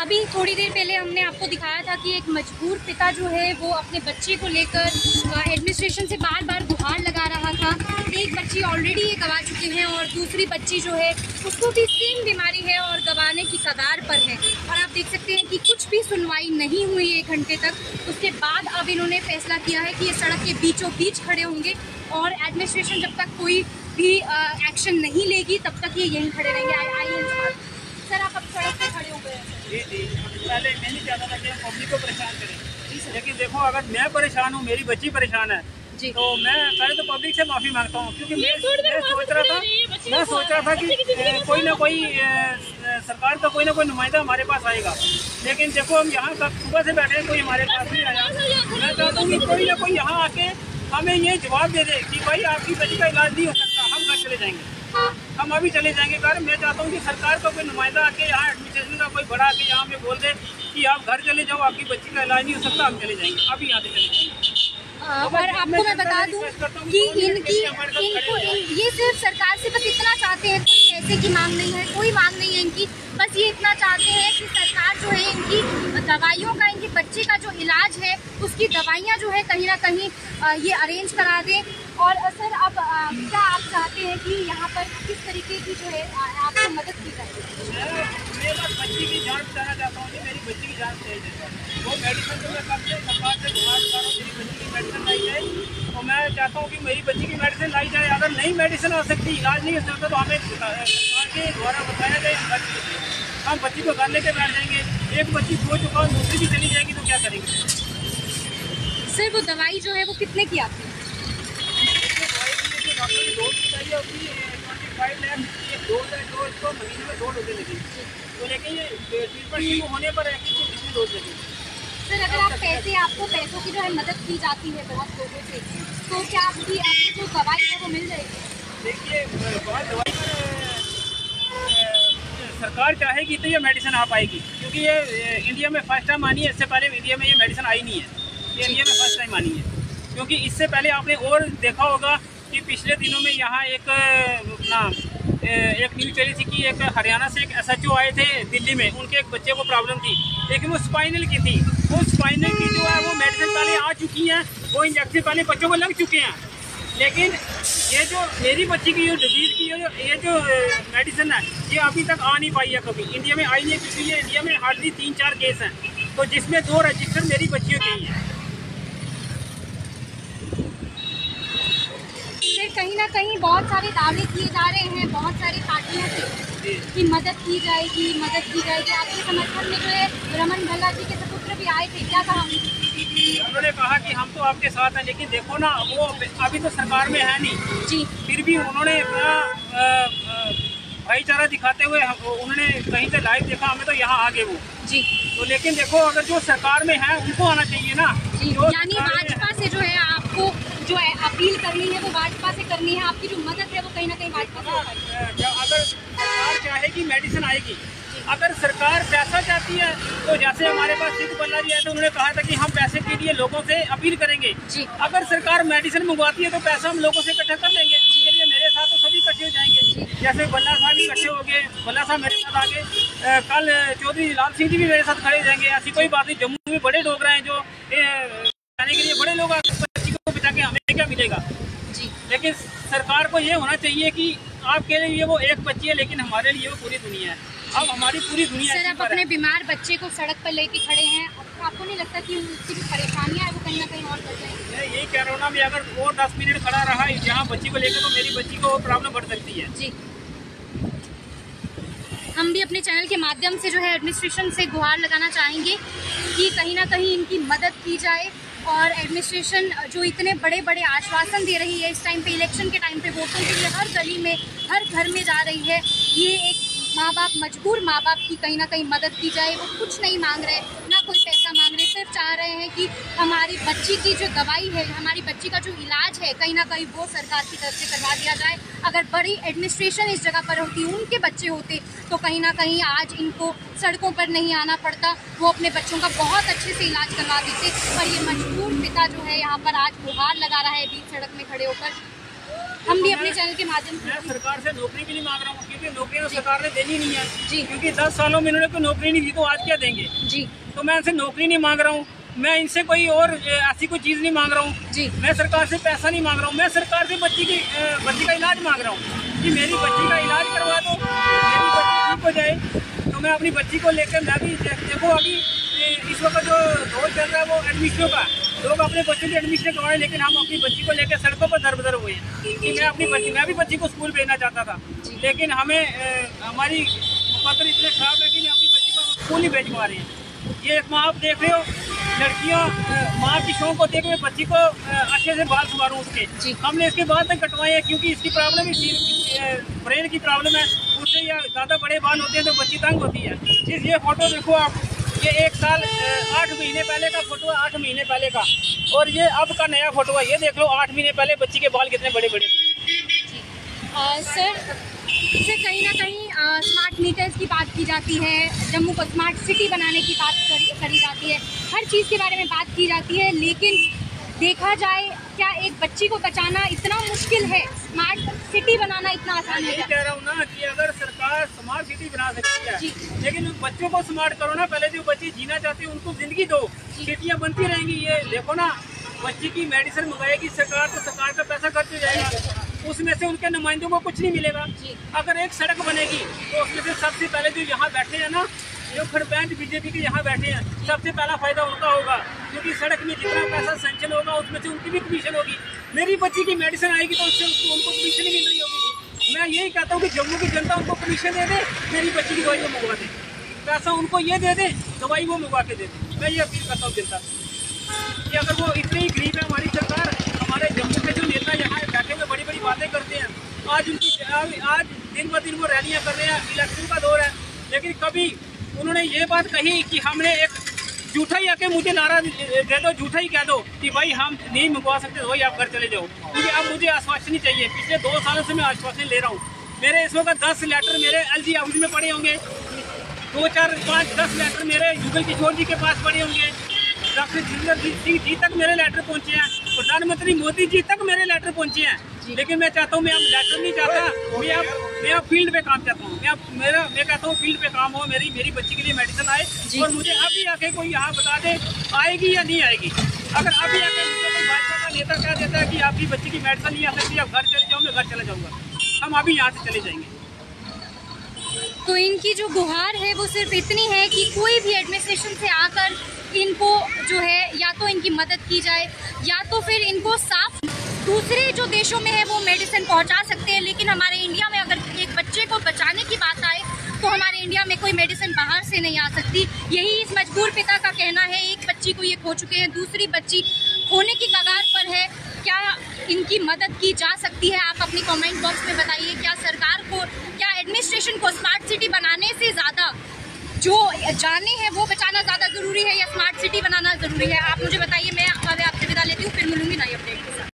अभी थोड़ी देर पहले हमने आपको दिखाया था कि एक मजबूर पिता जो है वो अपने बच्चे को लेकर एडमिनिस्ट्रेशन से बार बार गुहार लगा रहा था। एक बच्ची ऑलरेडी ये गंवा चुके हैं और दूसरी बच्ची जो है उसको भी सेम बीमारी है और गंवाने की कगार पर है। और आप देख सकते हैं कि कुछ भी सुनवाई नहीं हुई 1 घंटे तक। उसके बाद अब इन्होंने फैसला किया है कि ये सड़क के बीचों बीच खड़े होंगे और एडमिनिस्ट्रेशन जब तक कोई भी एक्शन नहीं लेगी तब तक ये यहीं खड़े रहेंगे। आइए सर, आप अब सड़क पर खड़े हो गए। जी, पहले मैं नहीं चाहता था कि हम पब्लिक को परेशान करें, लेकिन देखो अगर मैं परेशान हूँ, मेरी बच्ची परेशान है जी, तो मैं पहले तो पब्लिक से माफ़ी मांगता हूँ, क्योंकि मैं सोच रहा था कि कोई ना कोई सरकार का कोई ना कोई नुमाइंदा हमारे पास आएगा, लेकिन देखो हम यहाँ सुबह से बैठे हैं, कोई हमारे पास नहीं आया। मैं चाहता हूँ कि कोई ना कोई यहाँ आके हमें ये जवाब दे दे कि भाई आपकी बच्ची का इलाज नहीं हो सकता, हम घर चले जाएंगे, हम अभी चले जाएंगे घर। मैं चाहता हूँ कि सरकार का कोई नुमाइंदा आके यहाँ एडमिनिस्ट्रेशन का कोई बड़ा आके यहाँ पे बोल दे कि आप घर चले जाओ, आपकी बच्ची का इलाज नहीं हो सकता, हम चले जाएंगे, अभी यहाँ से चले जाएंगे। और आपको मैं बता दूं कि इनको ये सिर्फ सरकार से बस इतना चाहते हैं, कोई पैसे की मांग नहीं है, कोई मांग नहीं है इनकी, बस ये इतना चाहते हैं कि सरकार जो है इनकी दवाइयों का, इनकी बच्ची का जो इलाज है उसकी दवाइयाँ जो है कहीं ना कहीं ये अरेंज करा दें। और सर अब क्या आप चाहते हैं कि यहाँ पर किस तरीके की जो है आपको मदद की जाए? मैं बस बच्ची की जान बताना चाहता हूँ कि मेरी बच्ची की जान चाहिए। वो मेडिसिन तो मैं कब से सरकार से गुहार कर रहा हूँ, मेरी बच्ची की मेडिसिन लाई जाए, तो मैं चाहता हूँ कि मेरी बच्ची की मेडिसिन लाई जाए। अगर नई मेडिसिन आ सकती, इलाज नहीं हो सकता, तो हमें सरकार के द्वारा बताया जाए, हम बच्ची को घर लेके बैठ जाएंगे। एक बच्ची खो चुका है, दूसरी भी चली जाएगी, तो क्या करेंगे? सर वो दवाई जो है वो कितने की आती है? डॉक्टर की डोज बताइए होती है 25 लाख की एक डोज है, जो इसको महीने में 2 डोजें लगेगी, तो लेकिन ये ट्रीटमेंट शुरू होने पर है कि कितनी डोज लगेगी? सर अगर आप आपको पैसों की जो है मदद की जाती है बहुत लोगों से, तो क्या आपकी जो दवाई है वो मिल जाएगी? देखिए बहुत दवाई सरकार चाहेगी तो ये मेडिसिन आ पाएगी, क्योंकि ये इंडिया में फर्स्ट टाइम आनी है। इससे पहले इंडिया में ये मेडिसिन आई नहीं है, ये इंडिया में फर्स्ट टाइम आनी है। क्योंकि इससे पहले आपने और देखा होगा कि पिछले दिनों में यहाँ एक न्यूज़ चली थी कि एक हरियाणा से एक SHO आए थे दिल्ली में, उनके एक बच्चे को प्रॉब्लम थी, लेकिन वो स्पाइनल की थी। वो स्पाइनल की जो है वो मेडिसिन पहले आ चुकी हैं, वो इंजेक्शन पहले बच्चों को लग चुके हैं, लेकिन ये जो मेरी बच्ची की जो डिजीज़ की ये जो मेडिसिन है ये अभी तक आ नहीं पाई है, कभी इंडिया में आई नहीं, क्योंकि ये इंडिया में हार्डली 3-4 केस हैं, तो जिसमें 2 रजिस्टर मेरी बच्चियों के ही हैं। कहीं ना कहीं बहुत सारे दावे किए जा रहे हैं बहुत सारी पार्टियों से कि मदद की जाएगी। आपके समर्थन में जो है रमन भल्ला जी के सपुत्र भी आए थे, क्या कहा उन्होंने? कहा कि हम तो आपके साथ हैं, लेकिन देखो ना वो अभी तो सरकार में है नहीं जी, फिर भी उन्होंने भाईचारा दिखाते हुए उन्होंने कहीं से लाइव देखा, हमें तो यहाँ आ गए वो जी। तो लेकिन देखो अगर जो सरकार में है उनको आना चाहिए ना जी, यानी भाजपा से जो है आपको जो है अपील करनी है वो भाजपा से करनी है, आपकी जो मदद है वो कहीं ना कहीं भाजपा से। अगर सरकार चाहेगी मेडिसिन आएगी, अगर सरकार पैसा चाहती है तो जैसे हमारे पास सिद्ध बल्ला जी है, तो उन्होंने कहा था कि हम पैसे के लिए लोगों से अपील करेंगे जी। अगर सरकार मेडिसिन मंगवाती है तो पैसा हम लोगों से इकट्ठा कर लेंगे, उसके लिए मेरे साथ तो सभी इकट्ठे हो जाएंगे। जैसे बल्ला साहब इकट्ठे हो गए, बल्ला साहब मेरे साथ आगे, कल चौधरी लाल सिंह जी भी मेरे साथ खड़े जाएंगे। ऐसी कोई बात नहीं, जम्मू में बड़े डोगरा हैं जो जाने के लिए बड़े लोग बच्ची को बचा के हमें क्या मिलेगा जी। लेकिन सरकार को ये होना चाहिए कि आपके लिए वो एक बच्ची है, लेकिन हमारे लिए वो पूरी दुनिया है। अब हमारी पूरी दुनिया सर, आप अपने बीमार बच्चे को सड़क पर लेके खड़े हैं, आपको नहीं लगता कि उसकी जो परेशानियां है वो कहीं ना कहीं और बढ़ जाएंगी? मैं यही कह रहा हूँ ना, मैं अगर और 10 मिनट खड़ा रहा यहाँ बच्ची को लेकर, तो मेरी बच्ची को प्रॉब्लम बढ़ सकती है जी। हम भी अपने चैनल के माध्यम से जो है एडमिनिस्ट्रेशन से गुहार लगाना चाहेंगे कि कहीं ना कहीं इनकी मदद की जाए। और एडमिनिस्ट्रेशन जो इतने बड़े बड़े आश्वासन दे रही है इस टाइम पे, इलेक्शन के टाइम पे वोटों के लिए हर गली में हर घर में जा रही है, ये एक मजबूर माँ बाप की कहीं ना कहीं मदद की जाए। वो कुछ नहीं मांग रहे, ना कोई पैसा मांग रहे, सिर्फ चाह रहे हैं कि हमारी बच्ची की जो दवाई है, हमारी बच्ची का जो इलाज है, कहीं ना कहीं वो सरकार की तरफ से करवा दिया जाए। अगर बड़ी एडमिनिस्ट्रेशन इस जगह पर होती, उनके बच्चे होते, तो कहीं ना कहीं आज इनको सड़कों पर नहीं आना पड़ता, वो अपने बच्चों का बहुत अच्छे से इलाज करवा देते। पर ये मजबूर पिता जो है यहाँ पर आज गुहार लगा रहा है बीच सड़क में खड़े होकर। हम भी अपने चैनल के माध्यम से मैं सरकार से नौकरी भी नहीं मांग रहा हूँ, क्योंकि नौकरी तो सरकार ने देनी नहीं है जी, क्योंकि 10 सालों में इन्होंने कोई नौकरी नहीं दी तो आज क्या देंगे जी। तो मैं इनसे नौकरी नहीं मांग रहा हूँ, मैं इनसे कोई और ऐसी कोई चीज़ नहीं मांग रहा हूँ जी। मैं सरकार से पैसा नहीं मांग रहा हूँ, मैं सरकार से बच्ची का इलाज मांग रहा हूँ कि मेरी बच्ची का इलाज करवा दो, मेरी बच्ची ठीक हो जाए। तो मैं अपनी बच्ची को लेकर मैं भी देखो अभी इस वक्त जो दौर चल रहा है वो एडमिशनों का, लोग अपने बच्चों की एडमिशन करवाए, लेकिन हम अपनी बच्ची को लेकर सड़कों पर दर बदर हुए हैं कि मैं भी बच्ची को स्कूल भेजना चाहता था, लेकिन हमें हमारी मुकद्दर इतने खराब है कि मैं अपनी बच्ची को स्कूल ही भेज पा रही है। ये एक माँ आप देख रहे हो, लड़कियाँ माँ की शौक होती है कि मैं बच्ची को अच्छे से बाल संवारूँ उसके, हमने इसके बाद तक कटवाए हैं क्योंकि इसकी प्रॉब्लम ही ब्रेन की प्रॉब्लम है, उससे या ज़्यादा बड़े बाल होते हैं तो बच्ची तंग होती है। जिस ये फोटो देखो आप, ये 1 साल 8 महीने पहले का फोटो है, 8 महीने पहले का, और ये अब का नया फोटो है। ये देख लो 8 महीने पहले बच्ची के बाल कितने बड़े बड़े थे। सर कहीं ना कहीं स्मार्ट मीटर्स की बात की जाती है, जम्मू को स्मार्ट सिटी बनाने की बात करी जाती है, हर चीज़ के बारे में बात की जाती है, लेकिन देखा जाए क्या एक बच्ची को बचाना इतना मुश्किल है, स्मार्ट सिटी बनाना इतना आसान है? मैं कह रहा हूँ ना कि अगर सरकार स्मार्ट सिटी बना सकती है, लेकिन उन बच्चों को स्मार्ट करो ना, पहले जो बच्चे जीना चाहते हैं उनको जिंदगी दो, सिटियाँ बनती रहेंगी। ये देखो ना, बच्ची की मेडिसिन मंगाएगी सरकार तो सरकार का पैसा खर्च हो जाएगा, उसमें से उनके नुमाइंदों को कुछ नहीं मिलेगा। अगर एक सड़क बनेगी तो उसमें से सबसे पहले जो यहाँ बैठे हैं ना, जो खड़बैंच बीजेपी के यहाँ बैठे हैं, सबसे पहला फायदा उनका होगा, क्योंकि सड़क में जितना पैसा सेंक्शन होगा उसमें से उनकी भी कमीशन होगी। मेरी बच्ची की मेडिसिन आएगी तो उससे उनको कमीशन ही मिल रही होगी। मैं यही कहता हूँ कि जम्मू की जनता उनको कमीशन दे दे, मेरी बच्ची की दवाई वो मंगवा दे, पैसा उनको ये दे दे, दवाई वो मंगवा के दे दे। मैं ये अपील करता हूँ जनता कि अगर वो इतनी ही गरीब है हमारी सरकार, हमारे जम्मू के जो नेता यहाँ बैठे हुए बड़ी बड़ी बातें करते हैं, आज दिन ब दिन वो रैलियाँ कर रहे हैं, इलेक्शन का दौर है, लेकिन कभी उन्होंने ये बात कही कि हमने एक झूठा ही आके मुझे नारा दे दो, झूठा ही कह दो कि भाई हम नहीं मंगवा सकते, तो भाई आप घर चले जाओ, क्योंकि अब मुझे आश्वासन चाहिए। पिछले 2 सालों से मैं आश्वासन ले रहा हूँ। मेरे इस वक्त 10 लेटर मेरे LG हाउस में पड़े होंगे, 2, 4, 5, 10 लेटर मेरे युगल किशोर जी के पास पड़े होंगे, डॉक्टर जितेंद्र सिंह जी तक मेरे लेटर पहुँचे हैं, प्रधानमंत्री मोदी जी तक मेरे लेटर पहुँचे हैं, लेकिन मैं चाहता हूँ, मैं अब लेटर नहीं चाहता, मैं अब फील्ड पे काम चाहता हूँ। मैं कहता हूँ फील्ड पे काम हो, मेरी बच्ची के लिए मेडिसिन आए, और मुझे अभी आके कोई यहाँ बता दे आएगी या नहीं आएगी। अगर अभी आके मुझे कोई भाजपा का नेता कह देता है कि आपकी बच्ची की मेडिसिन नहीं आ सकती, आप घर चले जाओ, मैं घर चला जाऊँगा, हम अभी यहाँ से चले जाएंगे। तो इनकी जो गुहार है वो सिर्फ इतनी है कि कोई भी एडमिनिस्ट्रेशन से आकर इनको जो है या तो इनकी मदद की जाए, या तो फिर इनको साफ दूसरे जो देशों में है वो मेडिसिन पहुंचा सकते हैं, लेकिन हमारे इंडिया में अगर एक बच्चे को बचाने की बात आए तो हमारे इंडिया में कोई मेडिसिन बाहर से नहीं आ सकती। यही इस मजबूर पिता का कहना है। एक बच्ची को ये खो चुके हैं, दूसरी बच्ची खोने की कगार पर है। क्या इनकी मदद की जा सकती है? आप अपनी कमेंट बॉक्स में बताइए। क्या सरकार को, क्या एडमिनिस्ट्रेशन को स्मार्ट सिटी बनाने से ज़्यादा जो जाने हैं वो बचाना ज़्यादा ज़रूरी है, या स्मार्ट सिटी बनाना ज़रूरी है? आप मुझे बताइए। मैं आपसे विदा लेती हूँ, फिर मिलूंगी नई अपडेट के साथ।